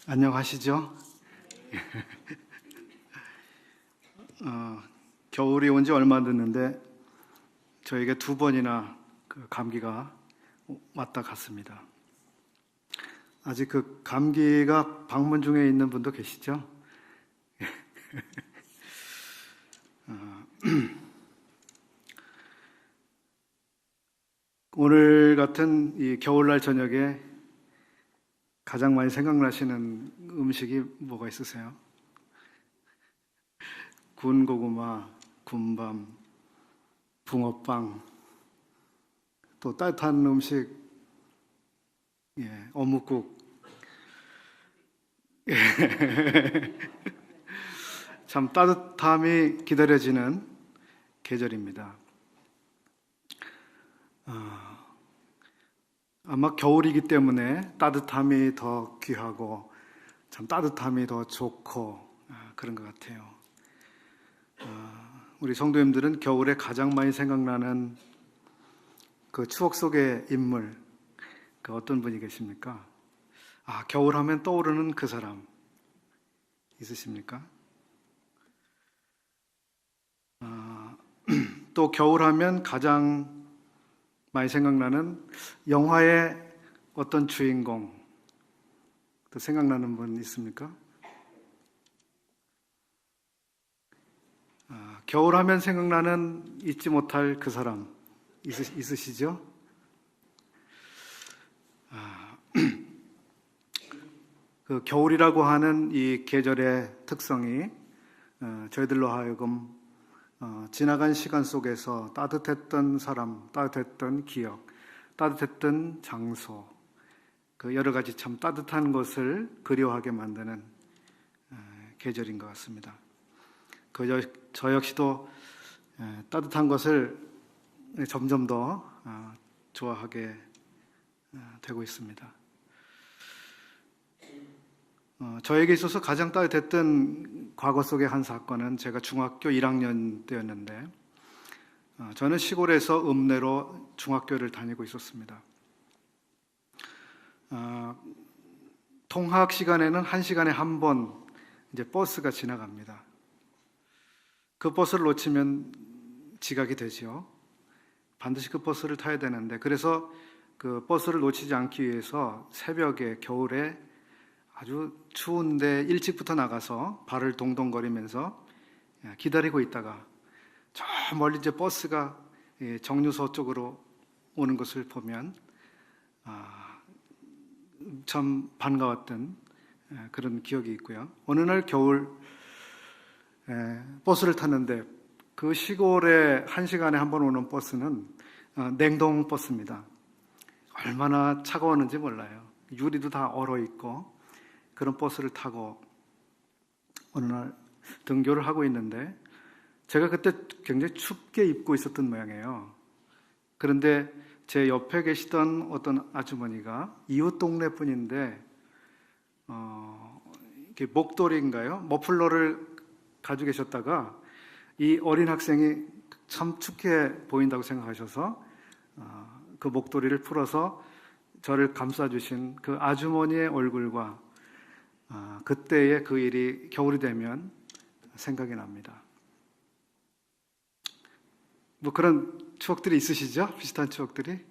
안녕하시죠? 겨울이 온 지 얼마 안 됐는데 저에게 두 번이나 감기가 왔다 갔습니다. 아직 그 감기가 방문 중에 있는 분도 계시죠? 오늘 같은 이 겨울날 저녁에 가장 많이 생각나시는 음식이 뭐가 있으세요? 군고구마, 군밤, 붕어빵, 또 따뜻한 음식, 어묵국. 참 따뜻함이 기다려지는 계절입니다. 아마 겨울이기 때문에 따뜻함이 더 귀하고 참 따뜻함이 더 좋고 그런 것 같아요. 우리 성도님들은 겨울에 가장 많이 생각나는 그 추억 속의 인물, 그 어떤 분이 계십니까? 겨울 하면 떠오르는 그 사람 있으십니까? 또 겨울 하면 가장 많이 생각나는 영화의 어떤 주인공 또 생각나는 분 있습니까? 겨울 하면 생각나는 잊지 못할 그 사람 있으시죠? 그 겨울이라고 하는 이 계절의 특성이 저희들로 하여금 지나간 시간 속에서 따뜻했던 사람, 따뜻했던 기억, 따뜻했던 장소, 그 여러 가지 참 따뜻한 것을 그리워하게 만드는 계절인 것 같습니다. 저 역시도 따뜻한 것을 점점 더 좋아하게 되고 있습니다. 저에게 있어서 가장 따뜻했던 과거 속의 한 사건은 제가 중학교 1학년 때였는데 저는 시골에서 읍내로 중학교를 다니고 있었습니다. 통학 시간에는 1시간에 한 번 이제 버스가 지나갑니다. 그 버스를 놓치면 지각이 되죠. 반드시 그 버스를 타야 되는데 그래서 그 버스를 놓치지 않기 위해서 새벽에 겨울에 아주 추운데 일찍부터 나가서 발을 동동거리면서 기다리고 있다가 저 멀리 이제 버스가 정류소 쪽으로 오는 것을 보면 참 반가웠던 그런 기억이 있고요. 어느 날 겨울 버스를 탔는데 그 시골에 1시간에 한 번 오는 버스는 냉동 버스입니다. 얼마나 차가웠는지 몰라요. 유리도 다 얼어있고 그런 버스를 타고 어느 날 등교를 하고 있는데 제가 그때 굉장히 춥게 입고 있었던 모양이에요. 그런데 제 옆에 계시던 어떤 아주머니가 이웃 동네 분인데 이렇게 목도리인가요? 머플러를 가지고 계셨다가 이 어린 학생이 참 춥게 보인다고 생각하셔서 그 목도리를 풀어서 저를 감싸주신 그 아주머니의 얼굴과 그때의 그 일이 겨울이 되면 생각이 납니다. 뭐 그런 추억들이 있으시죠? 비슷한 추억들이?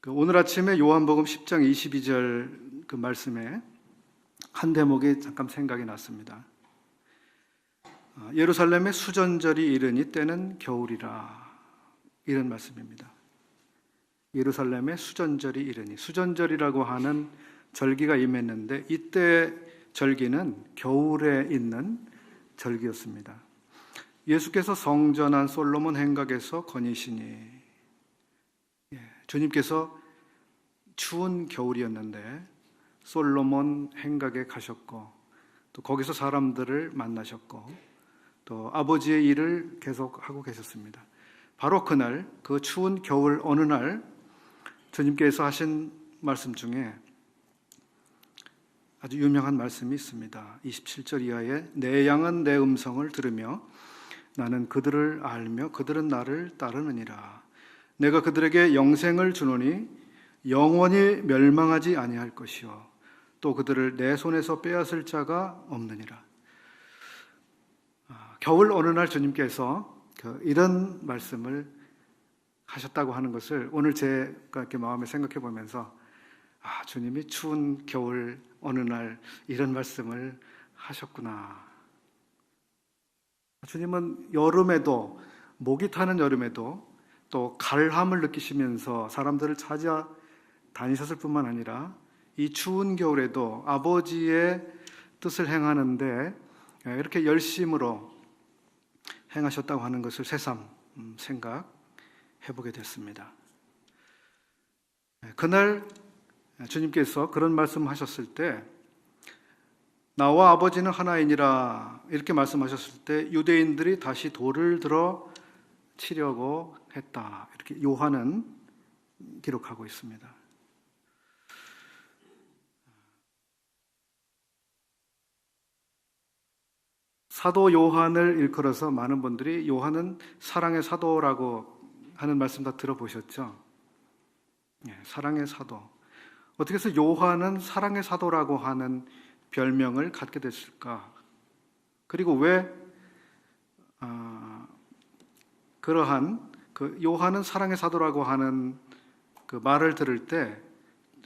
오늘 아침에 요한복음 10장 22절 그 말씀에 한 대목이 잠깐 생각이 났습니다. 예루살렘의 수전절이 이르니 때는 겨울이라, 이런 말씀입니다. 예루살렘의 수전절이 이르니, 수전절이라고 하는 절기가 임했는데 이때 절기는 겨울에 있는 절기였습니다. 예수께서 성전한 솔로몬 행각에서 거니시니, 주님께서 추운 겨울이었는데 솔로몬 행각에 가셨고 또 거기서 사람들을 만나셨고 또 아버지의 일을 계속하고 계셨습니다. 바로 그날, 그 추운 겨울 어느 날 주님께서 하신 말씀 중에 아주 유명한 말씀이 있습니다. 27절 이하에 내 양은 내 음성을 들으며 나는 그들을 알며 그들은 나를 따르느니라. 내가 그들에게 영생을 주노니 영원히 멸망하지 아니할 것이요 또 그들을 내 손에서 빼앗을 자가 없느니라. 겨울 어느 날 주님께서 이런 말씀을 하셨다고 하는 것을 오늘 제가 이렇게 마음에 생각해 보면서 주님이 추운 겨울 어느 날 이런 말씀을 하셨구나. 주님은 여름에도, 목이 타는 여름에도 또 갈함을 느끼시면서 사람들을 찾아 다니셨을 뿐만 아니라 이 추운 겨울에도 아버지의 뜻을 행하는데 이렇게 열심으로 행하셨다고 하는 것을 새삼 생각해 보게 됐습니다. 그날 주님께서 그런 말씀하셨을 때 나와 아버지는 하나이니라 이렇게 말씀하셨을 때 유대인들이 다시 돌을 들어 치려고 했다. 이렇게 요한은 기록하고 있습니다. 사도 요한을 일컬어서 많은 분들이 요한은 사랑의 사도라고 하는 말씀 다 들어보셨죠? 사랑의 사도. 어떻게 해서 요한은 사랑의 사도라고 하는 별명을 갖게 됐을까? 그리고 왜 그러한 요한은 사랑의 사도라고 하는 그 말을 들을 때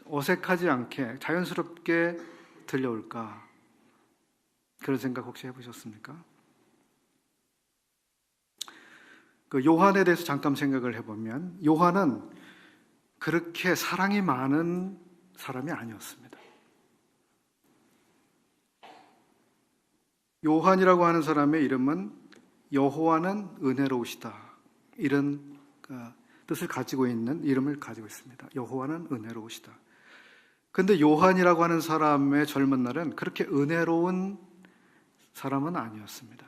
어색하지 않게 자연스럽게 들려올까? 그런 생각 혹시 해보셨습니까? 그 요한에 대해서 잠깐 생각을 해보면 요한은 그렇게 사랑이 많은 사람이 아니었습니다. 요한이라고 하는 사람의 이름은 여호와는 은혜로우시다. 이런 뜻을 가지고 있는 이름을 가지고 있습니다. 여호와는 은혜로우시다. 근데 요한이라고 하는 사람의 젊은 날은 그렇게 은혜로운 사람은 아니었습니다.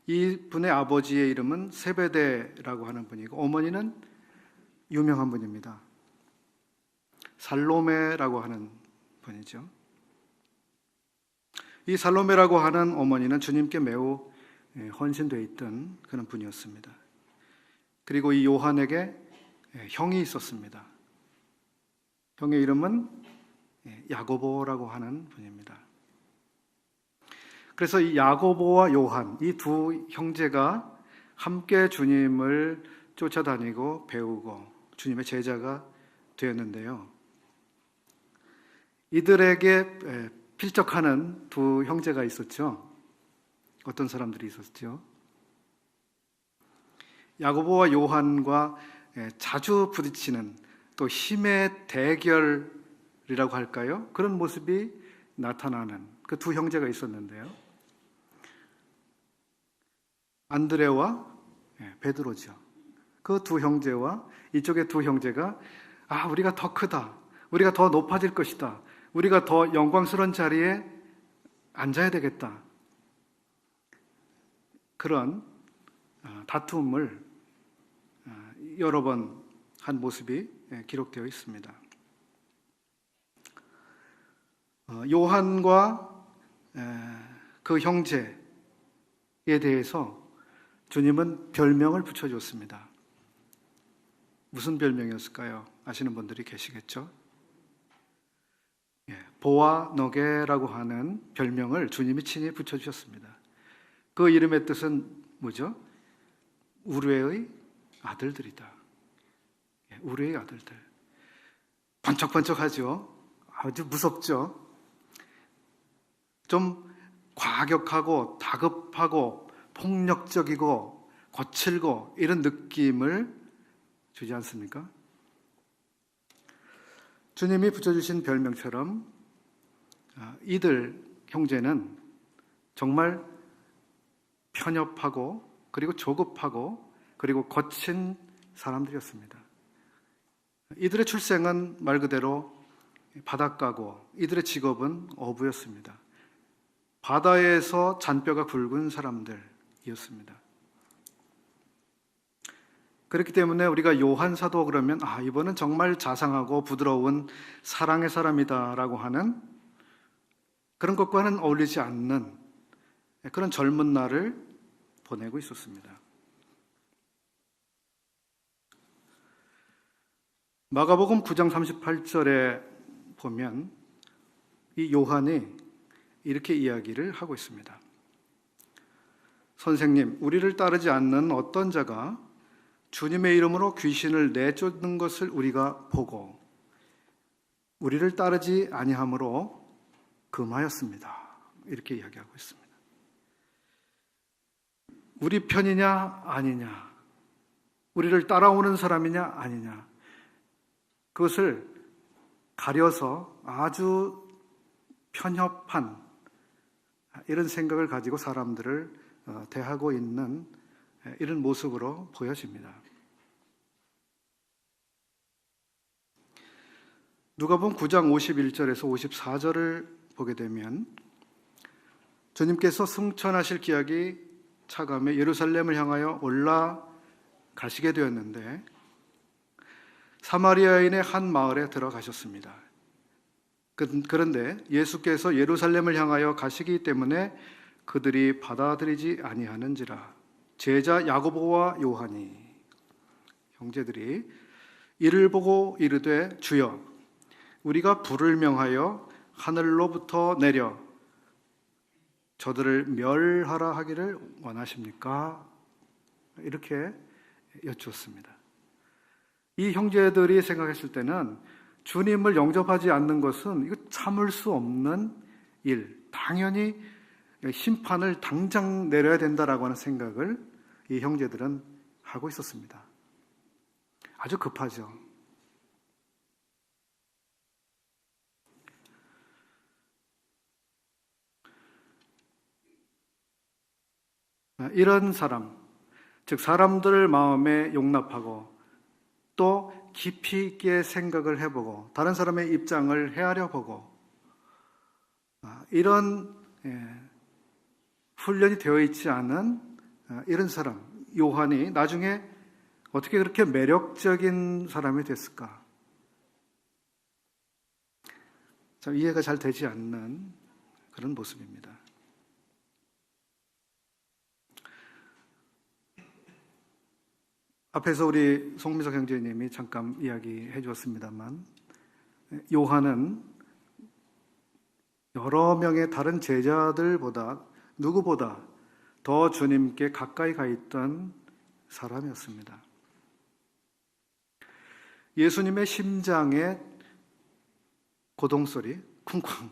이 분의 아버지의 이름은 세베대라고 하는 분이고 어머니는 유명한 분입니다. 살로메라고 하는 분이죠. 이 살로메라고 하는 어머니는 주님께 매우 헌신되어 있던 그런 분이었습니다. 그리고 이 요한에게 형이 있었습니다. 형의 이름은 야고보라고 하는 분입니다. 그래서 이 야고보와 요한, 이 두 형제가 함께 주님을 쫓아다니고 배우고 주님의 제자가 되었는데요. 이들에게 필적하는 두 형제가 있었죠. 어떤 사람들이 있었죠? 야고보와 요한과 자주 부딪히는 또 힘의 대결이라고 할까요? 그런 모습이 나타나는 그 두 형제가 있었는데요. 안드레와 베드로죠. 그 두 형제와 이쪽의 두 형제가 우리가 더 크다. 우리가 더 높아질 것이다. 우리가 더 영광스러운 자리에 앉아야 되겠다. 그런 다툼을 여러 번 한 모습이 기록되어 있습니다. 요한과 그 형제에 대해서 주님은 별명을 붙여줬습니다. 무슨 별명이었을까요? 아시는 분들이 계시겠죠? 보아너게라고 하는 별명을 주님이 친히 붙여주셨습니다. 그 이름의 뜻은 뭐죠? 우르의 아들들이다. 우르의 아들들. 번쩍번쩍하죠? 아주 무섭죠? 좀 과격하고 다급하고 폭력적이고 거칠고 이런 느낌을 주지 않습니까? 주님이 붙여주신 별명처럼 이들 형제는 정말 편협하고 그리고 조급하고 그리고 거친 사람들이었습니다. 이들의 출생은 말 그대로 바닷가고 이들의 직업은 어부였습니다. 바다에서 잔뼈가 굵은 사람들이었습니다. 그렇기 때문에 우리가 요한 사도 그러면 이번은 정말 자상하고 부드러운 사랑의 사람이다라고 하는 그런 것과는 어울리지 않는 그런 젊은 날을 보내고 있었습니다. 마가복음 9장 38절에 보면 이 요한이 이렇게 이야기를 하고 있습니다. 선생님, 우리를 따르지 않는 어떤 자가 주님의 이름으로 귀신을 내쫓는 것을 우리가 보고 우리를 따르지 아니함으로 금하였습니다. 이렇게 이야기하고 있습니다. 우리 편이냐 아니냐, 우리를 따라오는 사람이냐 아니냐, 그것을 가려서 아주 편협한 이런 생각을 가지고 사람들을 대하고 있는 이런 모습으로 보여집니다. 누가복음 9장 51절에서 54절을 보게 되면 주님께서 승천하실 기약이 차감해 예루살렘을 향하여 올라가시게 되었는데 사마리아인의 한 마을에 들어가셨습니다. 그런데 예수께서 예루살렘을 향하여 가시기 때문에 그들이 받아들이지 아니하는지라. 제자 야고보와 요한이, 형제들이 이를 보고 이르되 주여, 우리가 불을 명하여 하늘로부터 내려 저들을 멸하라 하기를 원하십니까? 이렇게 여쭈었습니다. 이 형제들이 생각했을 때는 주님을 영접하지 않는 것은 이거 참을 수 없는 일, 당연히 심판을 당장 내려야 된다라고 하는 생각을 이 형제들은 하고 있었습니다. 아주 급하죠. 이런 사람, 즉 사람들 마음에 용납하고 또 깊이 있게 생각을 해보고 다른 사람의 입장을 헤아려 보고 이런 훈련이 되어 있지 않은 이런 사람, 요한이 나중에 어떻게 그렇게 매력적인 사람이 됐을까? 참 이해가 잘 되지 않는 그런 모습입니다. 앞에서 우리 송미석 형제님이 잠깐 이야기해 주었습니다만 요한은 여러 명의 다른 제자들보다 누구보다 더 주님께 가까이 가 있던 사람이었습니다. 예수님의 심장의 고동소리, 쿵쾅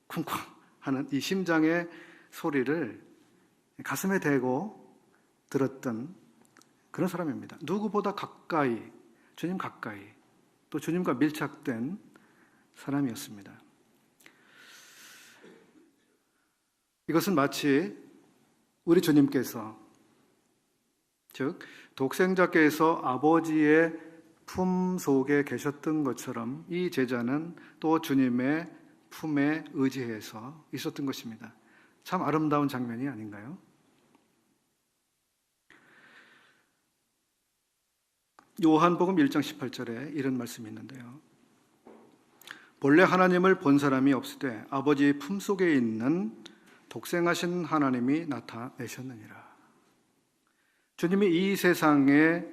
쿵쾅 하는 이 심장의 소리를 가슴에 대고 들었던 그런 사람입니다. 누구보다 가까이, 주님 가까이, 또 주님과 밀착된 사람이었습니다. 이것은 마치 우리 주님께서, 즉 독생자께서 아버지의 품 속에 계셨던 것처럼 이 제자는 또 주님의 품에 의지해서 있었던 것입니다. 참 아름다운 장면이 아닌가요? 요한복음 1장 18절에 이런 말씀이 있는데요. 본래 하나님을 본 사람이 없으되 아버지의 품속에 있는 독생하신 하나님이 나타내셨느니라. 주님이 이 세상에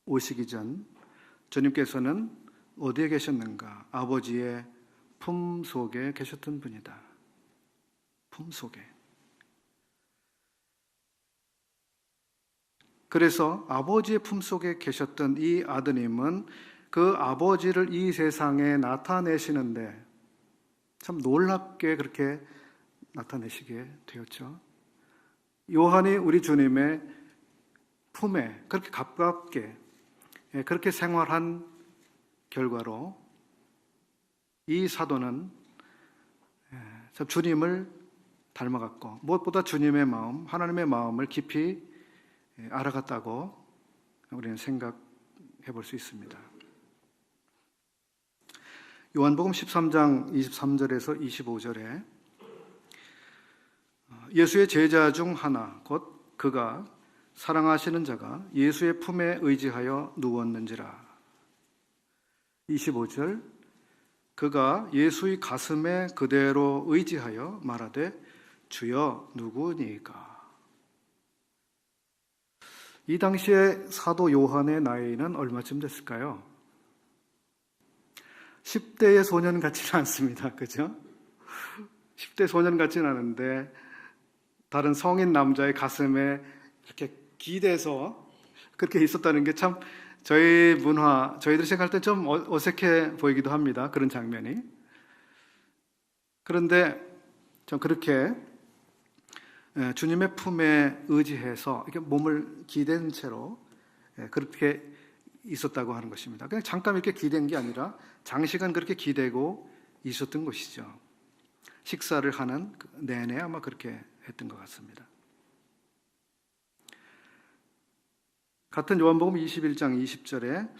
오시기 전 주님께서는 어디에 계셨는가? 아버지의 품속에 계셨던 분이다. 품속에. 그래서 아버지의 품속에 계셨던 이 아드님은 그 아버지를 이 세상에 나타내시는데 참 놀랍게 그렇게 나타내시게 되었죠. 요한이 우리 주님의 품에 그렇게 가깝게 그렇게 생활한 결과로 이 사도는 주님을 닮아갔고 무엇보다 주님의 마음, 하나님의 마음을 깊이 알아갔다고 우리는 생각해 볼 수 있습니다. 요한복음 13장 23절에서 25절에 예수의 제자 중 하나 곧 그가 사랑하시는 자가 예수의 품에 의지하여 누웠는지라. 25절 그가 예수의 가슴에 그대로 의지하여 말하되 주여 누구니까. 이 당시에 사도 요한의 나이는 얼마쯤 됐을까요? 10대의 소년 같지는 않습니다. 그죠? 10대 소년 같지는 않은데 다른 성인 남자의 가슴에 이렇게 기대서 그렇게 있었다는 게 참 저희 문화, 저희들이 생각할 때 좀 어색해 보이기도 합니다. 그런 장면이. 그런데 좀 그렇게 주님의 품에 의지해서 이렇게 몸을 기댄 채로 그렇게 있었다고 하는 것입니다. 그냥 잠깐 이렇게 기댄 게 아니라 장시간 그렇게 기대고 있었던 것이죠. 식사를 하는 내내 아마 그렇게 했던 것 같습니다. 같은 요한복음 21장 20절에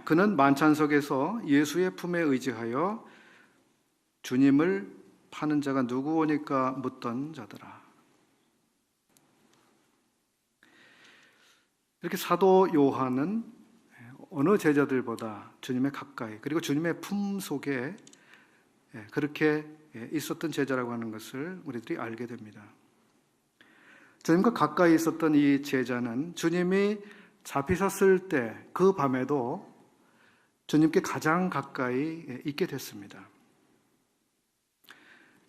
그는 만찬석에서 예수의 품에 의지하여 주님을 파는 자가 누구오니까 묻던 자더라. 이렇게 사도 요한은 어느 제자들보다 주님의 가까이 그리고 주님의 품 속에 그렇게 있었던 제자라고 하는 것을 우리들이 알게 됩니다. 주님과 가까이 있었던 이 제자는 주님이 잡히셨을 때 그 밤에도 주님께 가장 가까이 있게 됐습니다.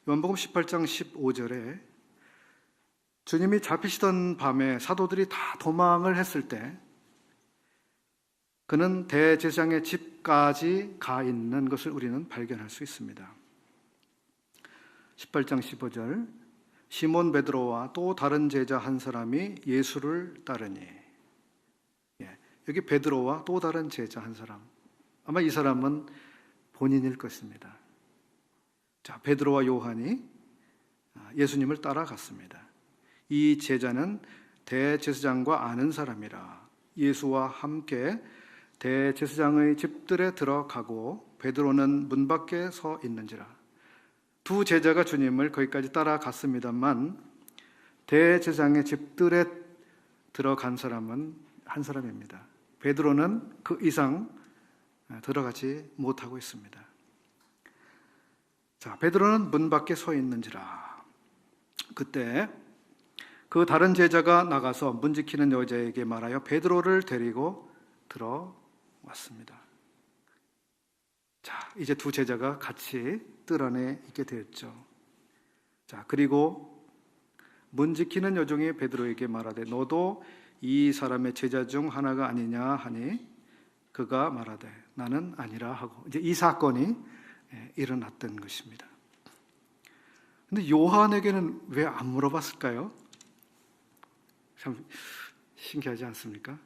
요한복음 18장 15절에 주님이 잡히시던 밤에 사도들이 다 도망을 했을 때 그는 대제사장의 집까지 가 있는 것을 우리는 발견할 수 있습니다. 18장 15절 시몬 베드로와 또 다른 제자 한 사람이 예수를 따르니 여기 베드로와 또 다른 제자 한 사람 아마 이 사람은 본인일 것입니다. 자, 베드로와 요한이 예수님을 따라갔습니다. 이 제자는 대제사장과 아는 사람이라 예수와 함께 대제사장의 집들에 들어가고 베드로는 문 밖에 서 있는지라. 두 제자가 주님을 거기까지 따라갔습니다만 대제사장의 집들에 들어간 사람은 한 사람입니다. 베드로는 그 이상 들어가지 못하고 있습니다. 자, 베드로는 문 밖에 서 있는지라. 그때 그 다른 제자가 나가서 문 지키는 여자에게 말하여 베드로를 데리고 들어왔습니다. 자, 이제 두 제자가 같이 뜰 안에 있게 되었죠. 자, 그리고 문 지키는 여종이 베드로에게 말하되 너도 이 사람의 제자 중 하나가 아니냐 하니 그가 말하되 나는 아니라 하고 이제 이 사건이 일어났던 것입니다. 근데 요한에게는 왜 안 물어봤을까요? 참 신기하지 않습니까?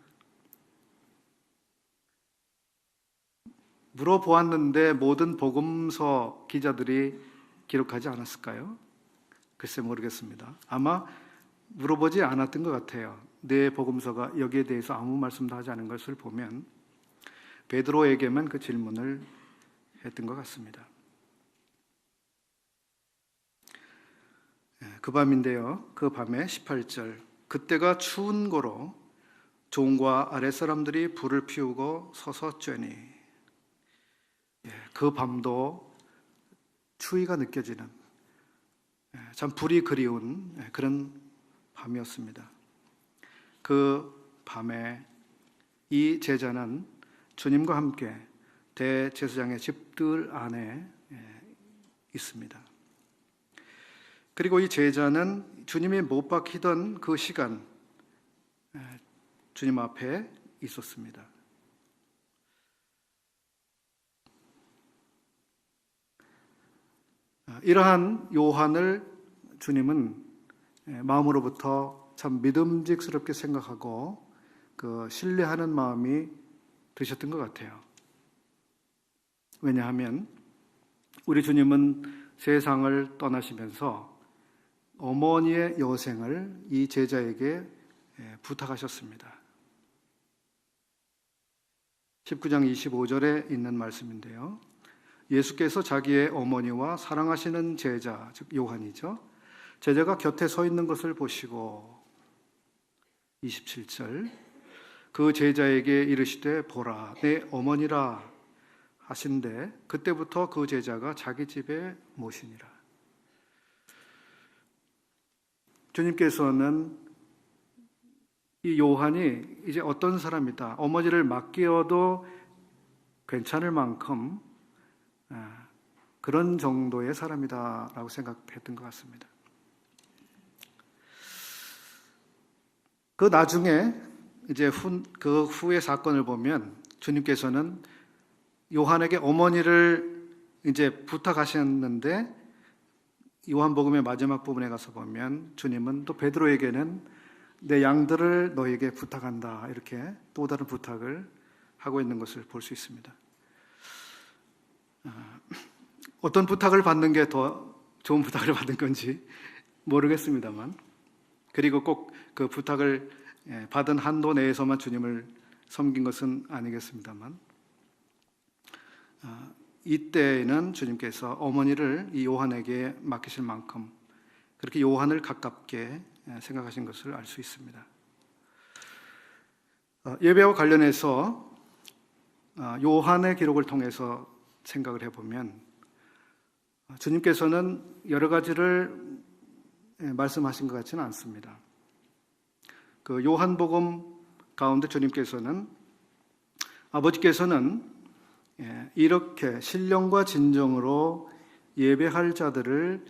물어보았는데 모든 복음서 기자들이 기록하지 않았을까요? 글쎄 모르겠습니다. 아마 물어보지 않았던 것 같아요. 내 복음서가 여기에 대해서 아무 말씀도 하지 않은 것을 보면 베드로에게만 그 질문을 했던 것 같습니다. 그 밤인데요. 그 밤에 18절 그때가 추운 고로 종과 아랫사람들이 불을 피우고 서서 쬐니 그 밤도 추위가 느껴지는 참 불이 그리운 그런 밤이었습니다. 그 밤에 이 제자는 주님과 함께 대제사장의 집들 안에 있습니다. 그리고 이 제자는 주님이 못 박히던 그 시간 주님 앞에 있었습니다. 이러한 요한을 주님은 마음으로부터 참 믿음직스럽게 생각하고 그 신뢰하는 마음이 드셨던 것 같아요. 왜냐하면 우리 주님은 세상을 떠나시면서 어머니의 여생을 이 제자에게 부탁하셨습니다. 19장 25절에 있는 말씀인데요. 예수께서 자기의 어머니와 사랑하시는 제자, 즉 요한이죠. 제자가 곁에 서 있는 것을 보시고 27절 그 제자에게 이르시되 보라 내 어머니라 하신대 그때부터 그 제자가 자기 집에 모시니라. 주님께서는 이 요한이 이제 어떤 사람이다 어머니를 맡기어도 괜찮을 만큼 그런 정도의 사람이다라고 생각했던 것 같습니다. 그 나중에 이제 그 후의 사건을 보면 주님께서는 요한에게 어머니를 이제 부탁하셨는데, 요한복음의 마지막 부분에 가서 보면 주님은 또 베드로에게는 내 양들을 너에게 부탁한다, 이렇게 또 다른 부탁을 하고 있는 것을 볼 수 있습니다. 어떤 부탁을 받는 게 더 좋은 부탁을 받은 건지 모르겠습니다만, 그리고 꼭 그 부탁을 받은 한도 내에서만 주님을 섬긴 것은 아니겠습니다만, 이때에는 주님께서 어머니를 이 요한에게 맡기실 만큼 그렇게 요한을 가깝게 생각하신 것을 알 수 있습니다. 예배와 관련해서 요한의 기록을 통해서 생각을 해보면 주님께서는 여러 가지를 말씀하신 것 같지는 않습니다. 그 요한복음 가운데 주님께서는, 아버지께서는 이렇게 신령과 진정으로 예배할 자들을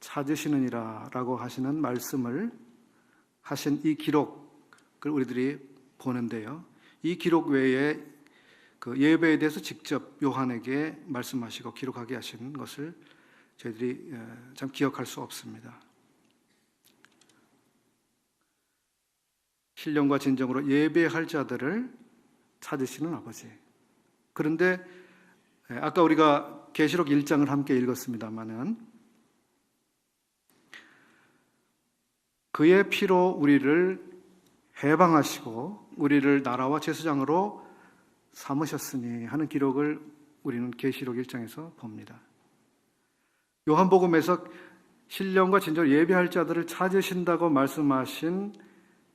찾으시느니라 라고 하시는 말씀을 하신 이 기록을 우리들이 보는데요, 이 기록 외에 그 예배에 대해서 직접 요한에게 말씀하시고 기록하게 하신 것을 저희들이 참 기억할 수 없습니다. 신령과 진정으로 예배할 자들을 찾으시는 아버지. 그런데 아까 우리가 계시록 1장을 함께 읽었습니다마는 그의 피로 우리를 해방하시고 우리를 나라와 제사장으로 삼으셨으니 하는 기록을 우리는 계시록 1장에서 봅니다. 요한복음에서 신령과 진정으로 예배할 자들을 찾으신다고 말씀하신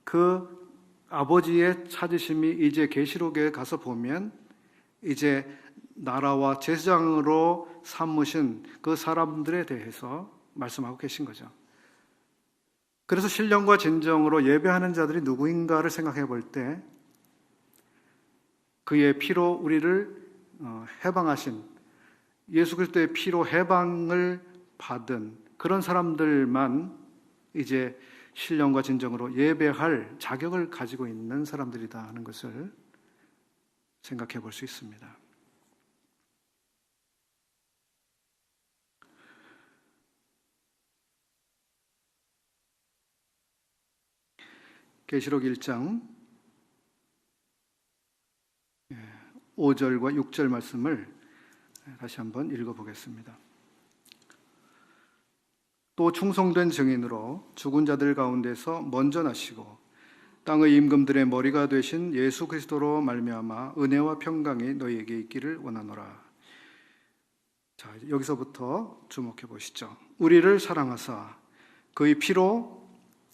그 아버지의 찾으심이 이제 계시록에 가서 보면 이제 나라와 제사장으로 삼으신 그 사람들에 대해서 말씀하고 계신 거죠. 그래서 신령과 진정으로 예배하는 자들이 누구인가를 생각해 볼 때 그의 피로 우리를 해방하신, 예수 그리스도의 피로 해방을 받은 그런 사람들만 이제 신령과 진정으로 예배할 자격을 가지고 있는 사람들이다 하는 것을 생각해 볼 수 있습니다. 계시록 1장 5절과 6절 말씀을 다시 한번 읽어보겠습니다. 또 충성된 증인으로 죽은 자들 가운데서 먼저 나시고 땅의 임금들의 머리가 되신 예수 그리스도로 말미암아 은혜와 평강이 너희에게 있기를 원하노라. 자, 여기서부터 주목해 보시죠. 우리를 사랑하사 그의 피로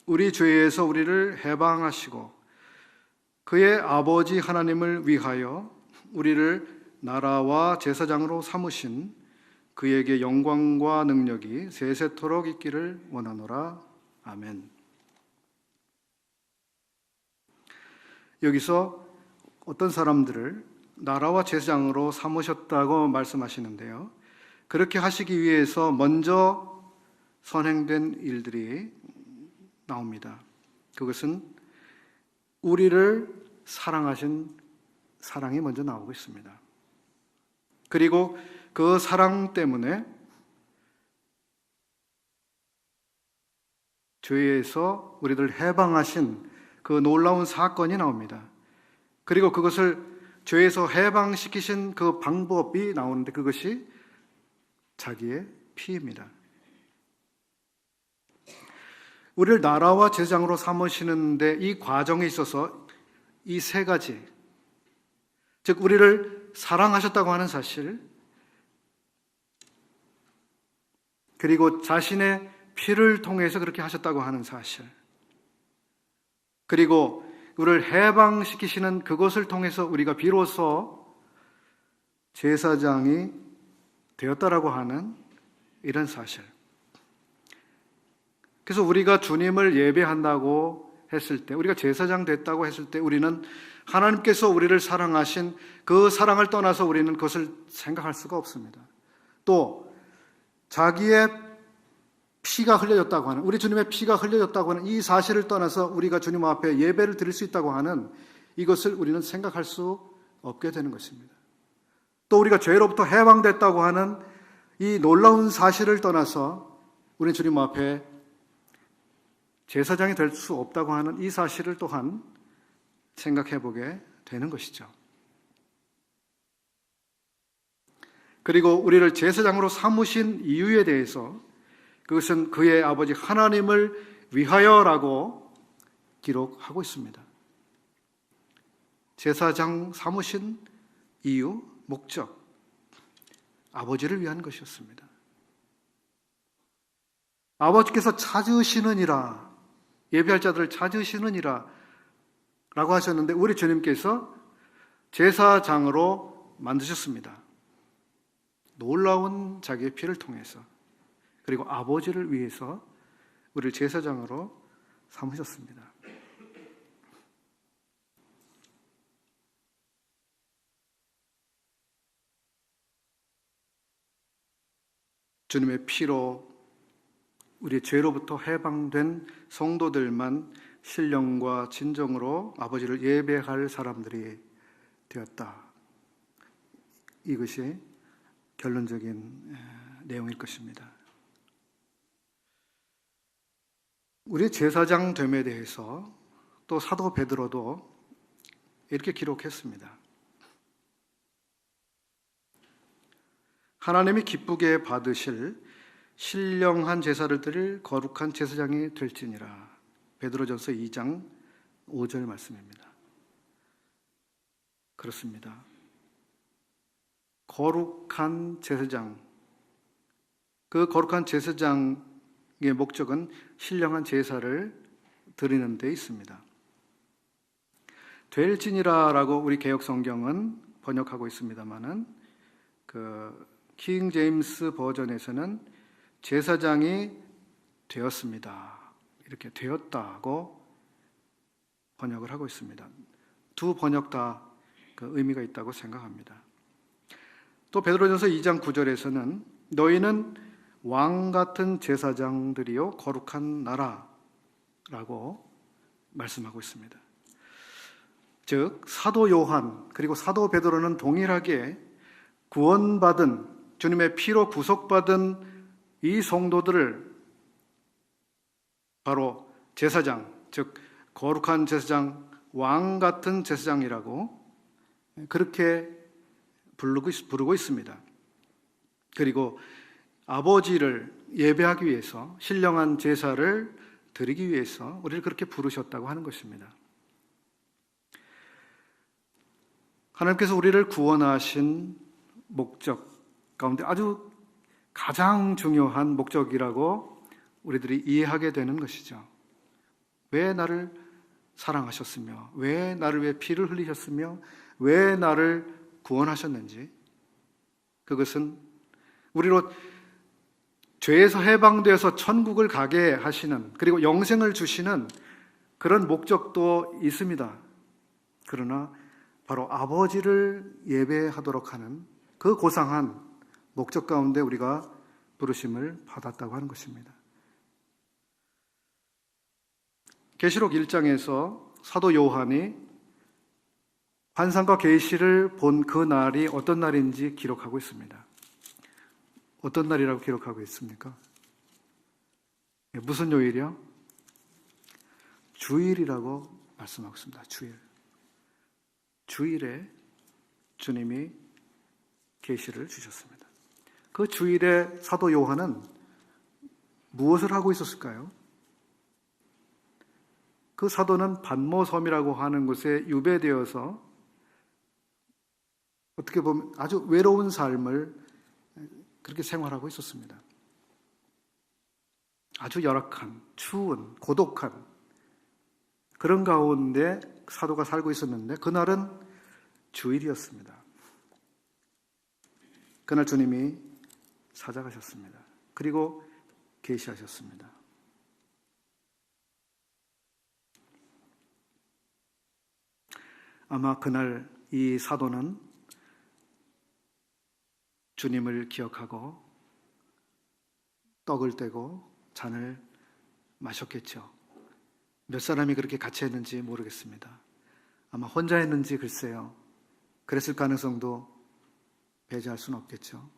우리 죄에서 우리를 해방하시고 그의 아버지 하나님을 위하여 우리를 나라와 제사장으로 삼으신 그에게 영광과 능력이 세세토록 있기를 원하노라. 아멘. 여기서 어떤 사람들을 나라와 제사장으로 삼으셨다고 말씀하시는데요, 그렇게 하시기 위해서 먼저 선행된 일들이 나옵니다. 그것은 우리를 사랑하신 사랑이 먼저 나오고 있습니다. 그리고 그 사랑 때문에 죄에서 우리를 해방하신 그 놀라운 사건이 나옵니다. 그리고 그것을 죄에서 해방시키신 그 방법이 나오는데 그것이 자기의 피입니다. 우리를 나라와 제사장으로 삼으시는데 이 과정에 있어서 이 세 가지, 즉 우리를 사랑하셨다고 하는 사실, 그리고 자신의 피를 통해서 그렇게 하셨다고 하는 사실, 그리고 우리를 해방시키시는 그것을 통해서 우리가 비로소 제사장이 되었다라고 하는 이런 사실. 그래서 우리가 주님을 예배한다고 했을 때, 우리가 제사장 됐다고 했을 때 우리는 하나님께서 우리를 사랑하신 그 사랑을 떠나서 우리는 그것을 생각할 수가 없습니다. 또 자기의 피가 흘려졌다고 하는, 우리 주님의 피가 흘려졌다고 하는 이 사실을 떠나서 우리가 주님 앞에 예배를 드릴 수 있다고 하는 이것을 우리는 생각할 수 없게 되는 것입니다. 또 우리가 죄로부터 해방됐다고 하는 이 놀라운 사실을 떠나서 우리 주님 앞에 제사장이 될 수 없다고 하는 이 사실을 또한 생각해 보게 되는 것이죠. 그리고 우리를 제사장으로 삼으신 이유에 대해서 그것은 그의 아버지 하나님을 위하여라고 기록하고 있습니다. 제사장 삼으신 이유, 목적, 아버지를 위한 것이었습니다. 아버지께서 찾으시느니라, 예배할 자들을 찾으시느니라 라고 하셨는데 우리 주님께서 제사장으로 만드셨습니다. 놀라운 자기의 피를 통해서, 그리고 아버지를 위해서 우리를 제사장으로 삼으셨습니다. 주님의 피로 우리의 죄로부터 해방된 성도들만 신령과 진정으로 아버지를 예배할 사람들이 되었다. 이것이 결론적인 내용일 것입니다. 우리 제사장 됨에 대해서 또 사도 베드로도 이렇게 기록했습니다. 하나님이 기쁘게 받으실 신령한 제사를 드릴 거룩한 제사장이 될지니라. 베드로전서 2장 5절 말씀입니다. 그렇습니다. 거룩한 제사장, 그 거룩한 제사장의 목적은 신령한 제사를 드리는 데 있습니다. 될지니라라고 우리 개역 성경은 번역하고 있습니다만은 킹 제임스 버전에서는 제사장이 되었습니다. 이렇게 되었다고 번역을 하고 있습니다. 두 번역 다 그 의미가 있다고 생각합니다. 또 베드로전서 2장 9절에서는 너희는 왕 같은 제사장들이요 거룩한 나라라고 말씀하고 있습니다. 즉 사도 요한 그리고 사도 베드로는 동일하게 구원받은, 주님의 피로 구속받은 이 성도들을 바로 제사장, 즉 거룩한 제사장, 왕 같은 제사장이라고 그렇게 부르고 있습니다. 그리고 아버지를 예배하기 위해서, 신령한 제사를 드리기 위해서 우리를 그렇게 부르셨다고 하는 것입니다. 하나님께서 우리를 구원하신 목적 가운데 아주 가장 중요한 목적이라고 우리들이 이해하게 되는 것이죠. 왜 나를 사랑하셨으며, 왜 나를 위해 피를 흘리셨으며, 왜 나를 구원하셨는지, 그것은 우리로 죄에서 해방되어서 천국을 가게 하시는, 그리고 영생을 주시는 그런 목적도 있습니다. 그러나 바로 아버지를 예배하도록 하는 그 고상한 목적 가운데 우리가 부르심을 받았다고 하는 것입니다. 계시록 1장에서 사도 요한이 환상과 계시를 본 그 날이 어떤 날인지 기록하고 있습니다. 어떤 날이라고 기록하고 있습니까? 무슨 요일이요? 주일이라고 말씀하고 있습니다. 주일. 주일에 주님이 계시를 주셨습니다. 그 주일에 사도 요한은 무엇을 하고 있었을까요? 그 사도는 반모섬이라고 하는 곳에 유배되어서 어떻게 보면 아주 외로운 삶을 그렇게 생활하고 있었습니다. 아주 열악한, 추운, 고독한 그런 가운데 사도가 살고 있었는데 그날은 주일이었습니다. 그날 주님이 찾아가셨습니다. 그리고 계시하셨습니다. 아마 그날 이 사도는 주님을 기억하고 떡을 떼고 잔을 마셨겠죠. 몇 사람이 그렇게 같이 했는지 모르겠습니다. 아마 혼자 했는지 글쎄요. 그랬을 가능성도 배제할 수는 없겠죠.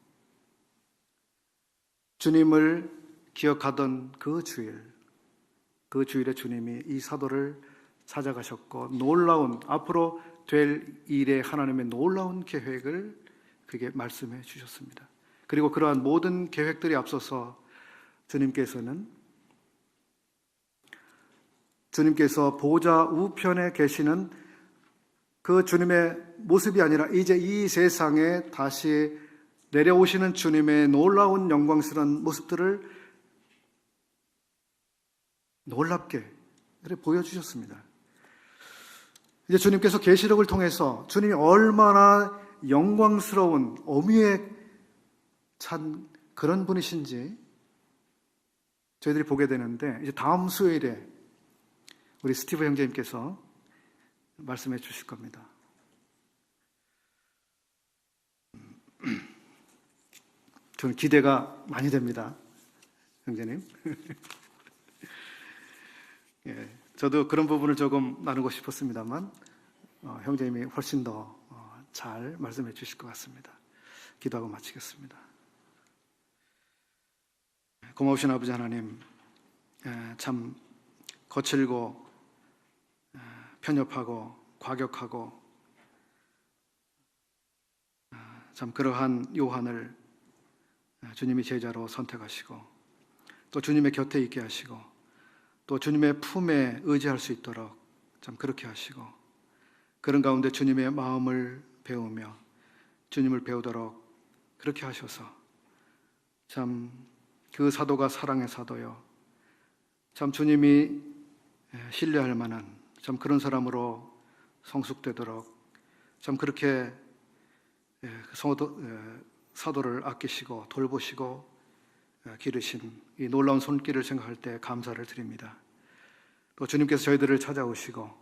주님을 기억하던 그 주일에 주님이 이 사도를 찾아가셨고 놀라운 앞으로 될 일에 하나님의 놀라운 계획을 그게 말씀해 주셨습니다. 그리고 그러한 모든 계획들이 앞서서 주님께서 보좌 우편에 계시는 그 주님의 모습이 아니라 이제 이 세상에 다시 내려오시는 주님의 놀라운 영광스러운 모습들을 놀랍게 보여주셨습니다. 이제 주님께서 계시록을 통해서 주님이 얼마나 영광스러운 어미에 찬 그런 분이신지 저희들이 보게 되는데, 이제 다음 수요일에 우리 스티브 형제님께서 말씀해 주실 겁니다. 저는 기대가 많이 됩니다, 형제님. 예, 저도 그런 부분을 조금 나누고 싶었습니다만 형제님이 훨씬 더 잘 말씀해 주실 것 같습니다. 기도하고 마치겠습니다. 고마우신 아버지 하나님, 참 거칠고 편협하고 과격하고 참 그러한 요한을 주님이 제자로 선택하시고 또 주님의 곁에 있게 하시고 또 주님의 품에 의지할 수 있도록 참 그렇게 하시고, 그런 가운데 주님의 마음을 배우며 주님을 배우도록 그렇게 하셔서 참 그 사도가 사랑의 사도요, 참 주님이 신뢰할 만한 참 그런 사람으로 성숙되도록 참 그렇게 사도를 아끼시고 돌보시고 기르신 이 놀라운 손길을 생각할 때 감사를 드립니다. 또 주님께서 저희들을 찾아오시고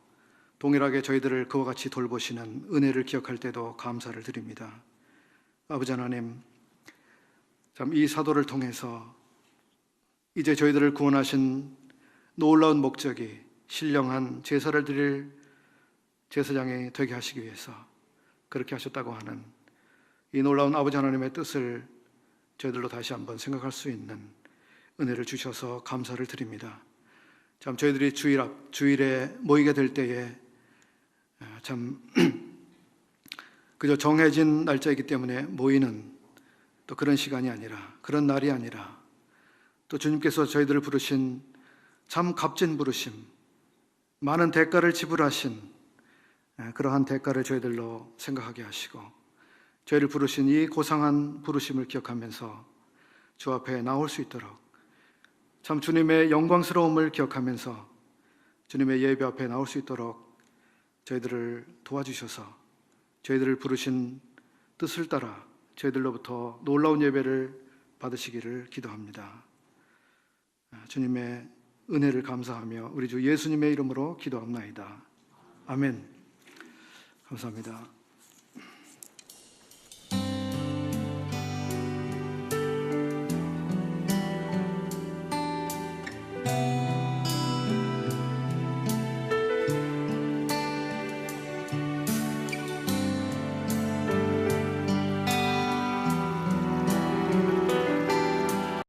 동일하게 저희들을 그와 같이 돌보시는 은혜를 기억할 때도 감사를 드립니다. 아버지 하나님, 참 이 사도를 통해서 이제 저희들을 구원하신 놀라운 목적이 신령한 제사를 드릴 제사장이 되게 하시기 위해서 그렇게 하셨다고 하는 이 놀라운 아버지 하나님의 뜻을 저희들로 다시 한번 생각할 수 있는 은혜를 주셔서 감사를 드립니다. 참 저희들이 주일에 모이게 될 때에 참 그저 정해진 날짜이기 때문에 모이는 또 그런 시간이 아니라, 그런 날이 아니라, 또 주님께서 저희들을 부르신 참 값진 부르심, 많은 대가를 지불하신 그러한 대가를 저희들로 생각하게 하시고 저희를 부르신 이 고상한 부르심을 기억하면서 주 앞에 나올 수 있도록 참 주님의 영광스러움을 기억하면서 주님의 예배 앞에 나올 수 있도록 저희들을 도와주셔서 저희들을 부르신 뜻을 따라 저희들로부터 놀라운 예배를 받으시기를 기도합니다. 주님의 은혜를 감사하며 우리 주 예수님의 이름으로 기도합나이다. 아멘. 감사합니다.